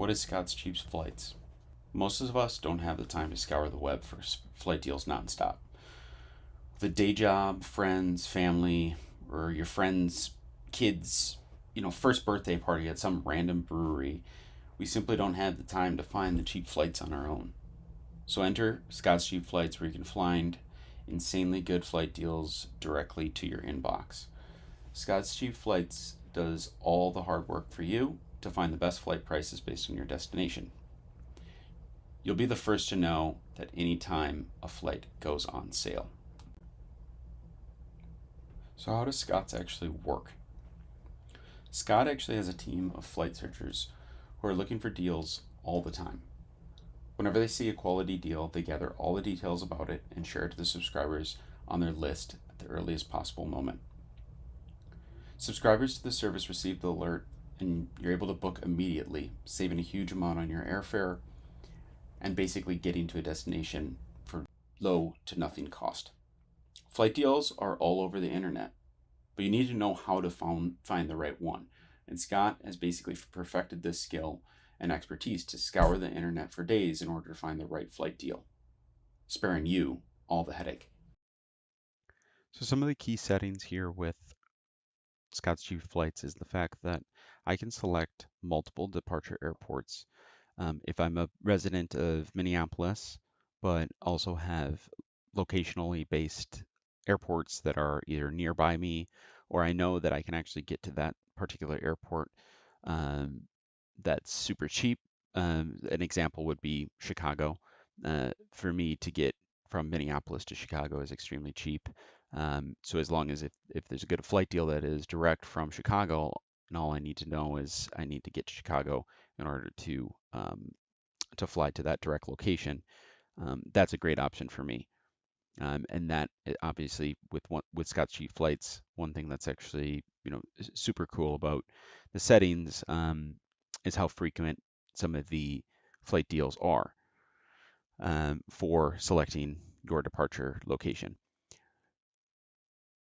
What is Scott's Cheap Flights? Most of us don't have the time to scour the web for flight deals nonstop. With a day job, friends, family, or your friend's kids, first birthday party at some random brewery, we simply don't have the time to find the cheap flights on our own. So enter Scott's Cheap Flights, where you can find insanely good flight deals directly to your inbox. Scott's Cheap Flights does all the hard work for you to find the best flight prices based on your destination. You'll be the first to know that any time a flight goes on sale. So, how does Scott's actually work? Scott actually has a team of flight searchers who are looking for deals all the time. Whenever they see a quality deal, they gather all the details about it and share it to the subscribers on their list at the earliest possible moment. Subscribers to the service receive the alert, and you're able to book immediately, saving a huge amount on your airfare and basically getting to a destination for low to nothing cost. Flight deals are all over the internet, but you need to know how to find the right one. And Scott has basically perfected this skill and expertise to scour the internet for days in order to find the right flight deal, sparing you all the headache. So some of the key settings here with Scott's Cheap Flights is the fact that I can select multiple departure airports. If I'm a resident of Minneapolis, but also have locationally based airports that are either nearby me or I know that I can actually get to that particular airport um, that's super cheap. An example would be Chicago. For me to get from Minneapolis to Chicago is extremely cheap. So as long as if there's a good flight deal that is direct from Chicago, and all I need to know is I need to get to Chicago in order to fly to that direct location, that's a great option for me. And that obviously with Scott's Cheap Flights, one thing that's actually super cool about the settings is how frequent some of the flight deals are for selecting your departure location.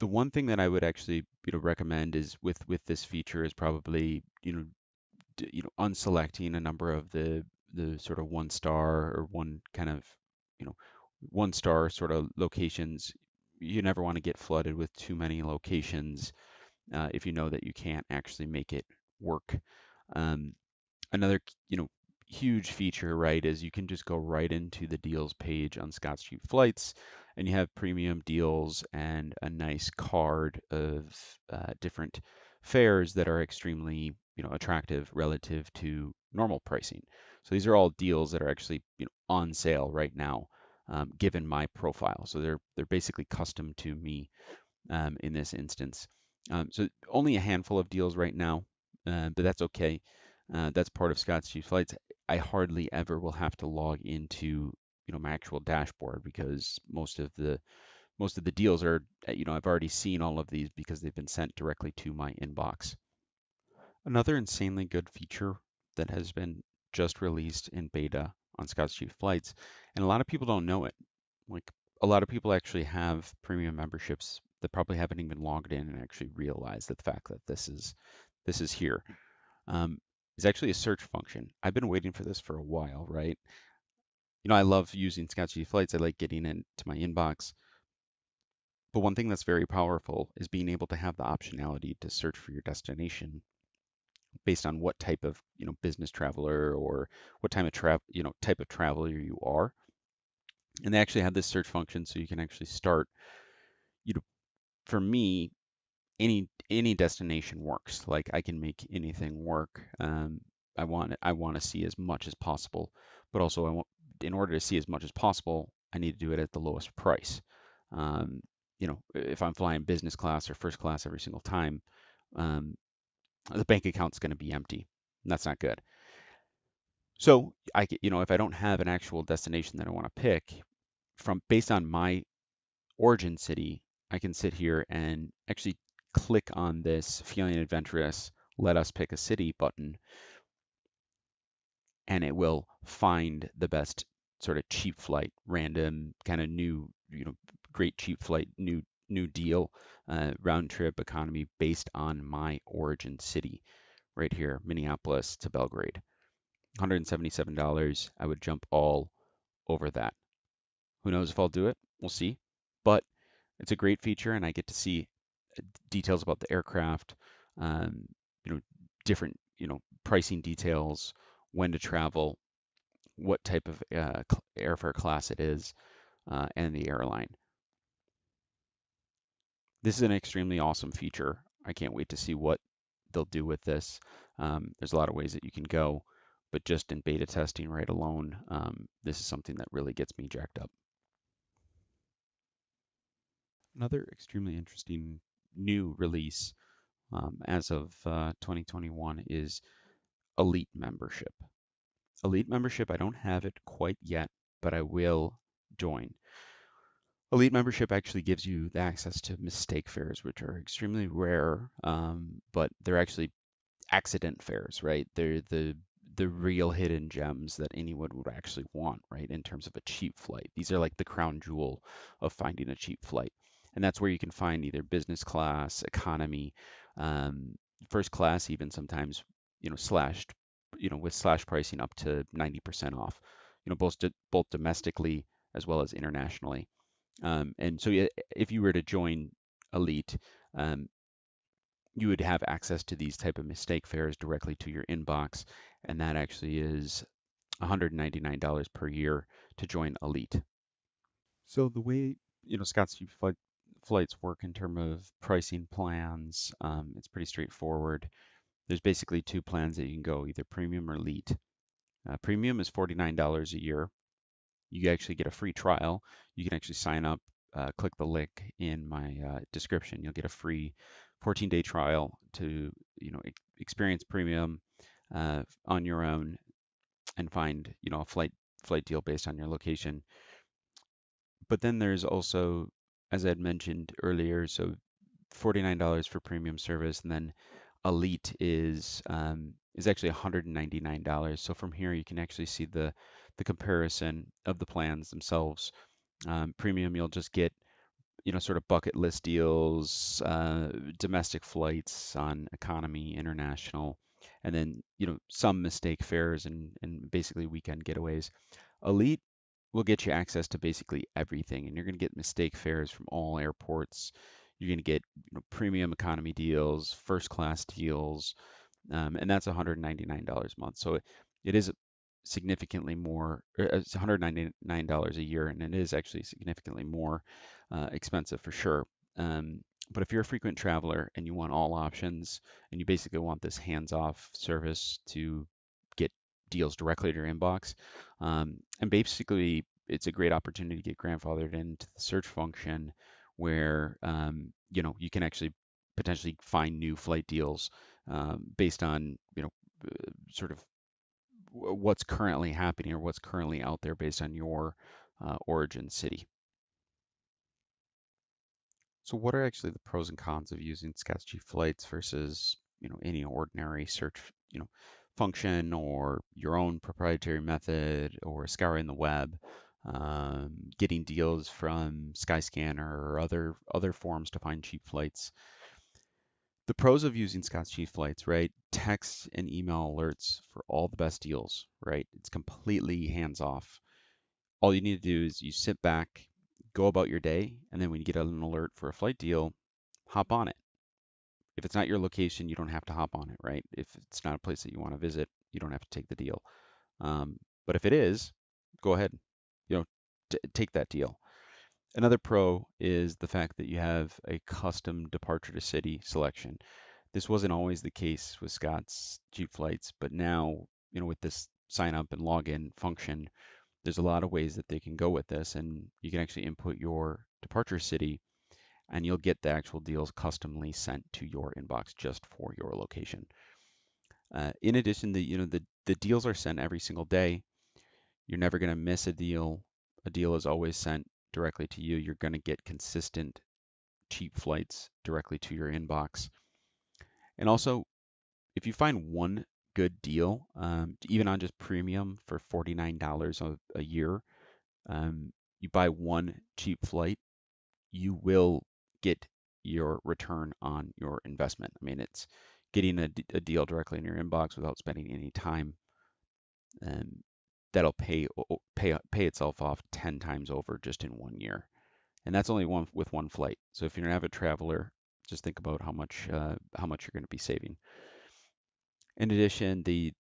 The one thing that I would actually recommend is with this feature is probably unselecting a number of the sort of one star or one kind of you know one star sort of locations. You never want to get flooded with too many locations if you know that you can't actually make it work. Um, Another huge feature, right, is you can just go right into the deals page on Scott's Cheap Flights, and you have premium deals and a nice card of different fares that are extremely attractive relative to normal pricing. So these are all deals that are actually on sale right now, given my profile. So they're basically custom to me in this instance. So only a handful of deals right now, but that's okay. That's part of Scott's Cheap Flights. I hardly ever will have to log into my actual dashboard because most of the deals are I've already seen all of these because they've been sent directly to my inbox. Another insanely good feature that has been just released in beta on Scott's Cheap Flights, and a lot of people don't know it. Like a lot of people actually have premium memberships that probably haven't even logged in and actually realized that the fact that this is here. Um, is actually a search function. I've been waiting for this for a while, right? I love using Scott's Cheap Flights. I like getting into my inbox. But one thing that's very powerful is being able to have the optionality to search for your destination based on what type of business traveler or what type of traveler you are. And they actually have this search function, so you can actually start. You know, for me, any destination works. Like I can make anything work. I want to see as much as possible, but also in order to see as much as possible, I need to do it at the lowest price. Um, if I'm flying business class or first class every single time, um, the bank account's going to be empty. And that's not good. So if I don't have an actual destination that I want to pick from based on my origin city, I can sit here and actually click on this feeling adventurous, let us pick a city button, and it will find the best sort of cheap flight, random kind of new, great cheap flight, new deal, round trip economy based on my origin city right here, Minneapolis to Belgrade. $177, I would jump all over that. Who knows if I'll do it? We'll see. But it's a great feature, and I get to see details about the aircraft, um, you know, different, pricing details, when to travel, what type of airfare class it is, and the airline. This is an extremely awesome feature. I can't wait to see what they'll do with this. There's a lot of ways that you can go, but just in beta testing right alone, this is something that really gets me jacked up. Another extremely interesting new release as of 2021 is Elite membership. Elite membership, I don't have it quite yet, but I will join. Elite membership actually gives you the access to mistake fares, which are extremely rare, but they're actually accident fares, right? They're the real hidden gems that anyone would actually want, right? In terms of a cheap flight. These are like the crown jewel of finding a cheap flight. And that's where you can find either business class, economy, um, first class, even sometimes, slashed, with slash pricing up to 90% off, both domestically as well as internationally. And so yeah, if you were to join Elite, um, you would have access to these type of mistake fares directly to your inbox, and that actually is $199 per year to join Elite. So the way Scott's Cheap Flights work in terms of pricing plans, it's pretty straightforward. There's basically two plans that you can go, either premium or elite. Premium is $49 a year. You actually get a free trial. You can actually sign up, click the link in my description. You'll get a free 14-day trial to, experience premium on your own and find, a flight deal based on your location. But then there's also, as I had mentioned earlier, so $49 for premium service, and then Elite is actually $199. So from here you can actually see the comparison of the plans themselves. Premium, you'll just get, sort of bucket list deals, domestic flights on economy, international, and then, some mistake fares and basically weekend getaways. Elite will get you access to basically everything, and you're going to get mistake fares from all airports. You're going to get, premium economy deals, first class deals, and that's $199 a month. So it is significantly more. It's $199 a year, and it is actually significantly more expensive for sure. But if you're a frequent traveler and you want all options, and you basically want this hands-off service to get deals directly to your inbox, and basically it's a great opportunity to get grandfathered into the search function where you can actually potentially find new flight deals based on sort of what's currently happening or what's currently out there based on your origin city. So what are actually the pros and cons of using Scott's Cheap Flights versus, any ordinary search, function or your own proprietary method or scouring the web, getting deals from Skyscanner or other forums to find cheap flights? The pros of using Scott's Cheap Flights, right? Text and email alerts for all the best deals, right? It's completely hands off. All you need to do is you sit back, go about your day, and then when you get an alert for a flight deal, hop on it. If it's not your location, you don't have to hop on it, right? If it's not a place that you want to visit, you don't have to take the deal. But if it is, go ahead, take that deal. Another pro is the fact that you have a custom departure to city selection. This wasn't always the case with Scott's Cheap Flights, but now, with this sign up and login function, there's a lot of ways that they can go with this, and you can actually input your departure city, and you'll get the actual deals customly sent to your inbox just for your location. In addition, the deals are sent every single day. You're never going to miss a deal. A deal is always sent directly to you. You're going to get consistent cheap flights directly to your inbox. And also, if you find one good deal, even on just premium for $49 a year, you buy one cheap flight, you will get your return on your investment. I mean, it's getting a deal directly in your inbox without spending any time and that'll pay itself off 10 times over just in 1 year. And that's only one with one flight. So if you're an avid traveler, just think about how much you're going to be saving. In addition, the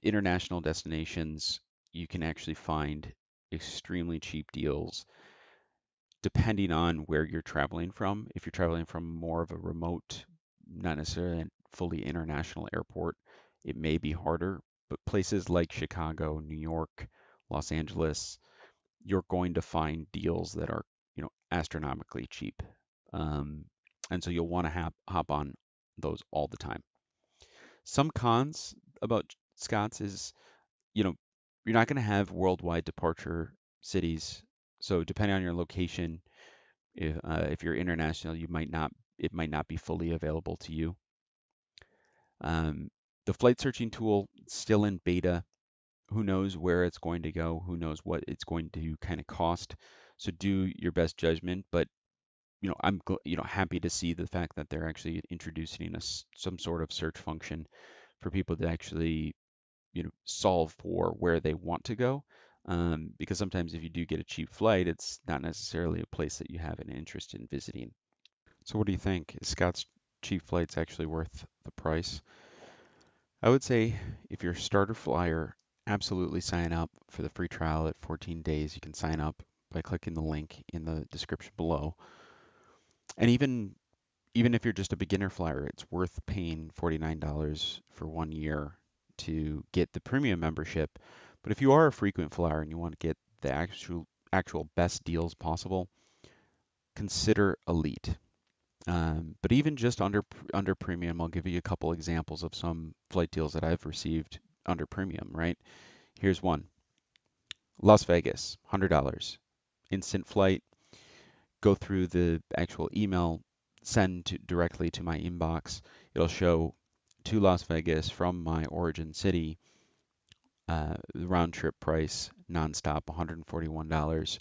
international destinations, you can actually find extremely cheap deals depending on where you're traveling from. If you're traveling from more of a remote, not necessarily a fully international airport, it may be harder. But places like Chicago, New York, Los Angeles, you're going to find deals that are, astronomically cheap. Um, and so you'll want to hop on those all the time. Some cons about Scott's is, you know, you're not going to have worldwide departure cities. So depending on your location, if you're international, it might not be fully available to you. Um, the flight searching tool still in beta. Who knows where it's going to go? Who knows what it's going to kind of cost? So do your best judgment. But I'm happy to see the fact that they're actually introducing some sort of search function for people to actually solve for where they want to go. Because sometimes if you do get a cheap flight, it's not necessarily a place that you have an interest in visiting. So what do you think? Is Scott's cheap flights actually worth the price? I would say if you're a starter flyer, absolutely sign up for the free trial at 14 days. You can sign up by clicking the link in the description below. And even if you're just a beginner flyer, it's worth paying $49 for 1 year to get the premium membership. But if you are a frequent flyer and you want to get the actual best deals possible, consider Elite. But even just under premium, I'll give you a couple examples of some flight deals that I've received under premium, right? Here's one. Las Vegas, $100. Instant flight, go through the actual email, directly to my inbox. It'll show to Las Vegas from my origin city, the round trip price, nonstop, $141.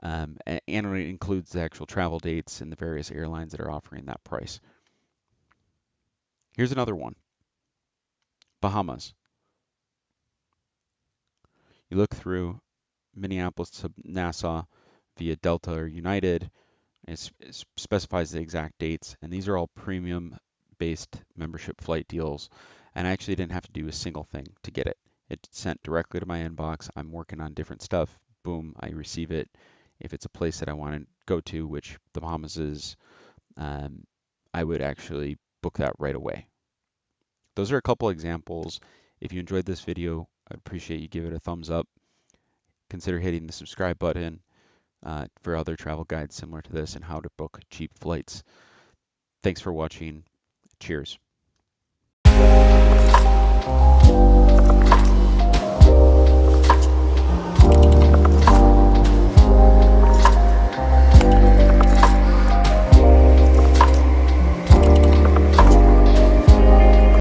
And it includes the actual travel dates and the various airlines that are offering that price. Here's another one. Bahamas. You look through Minneapolis to Nassau via Delta or United. It specifies the exact dates, and these are all premium based membership flight deals. And I actually didn't have to do a single thing to get it. It's sent directly to my inbox. I'm working on different stuff. Boom, I receive it. If it's a place that I want to go to, which the Bahamas is, um, I would actually book that right away. Those are a couple examples. If you enjoyed this video, I'd appreciate you give it a thumbs up. Consider hitting the subscribe button for other travel guides similar to this and how to book cheap flights. Thanks for watching. Cheers.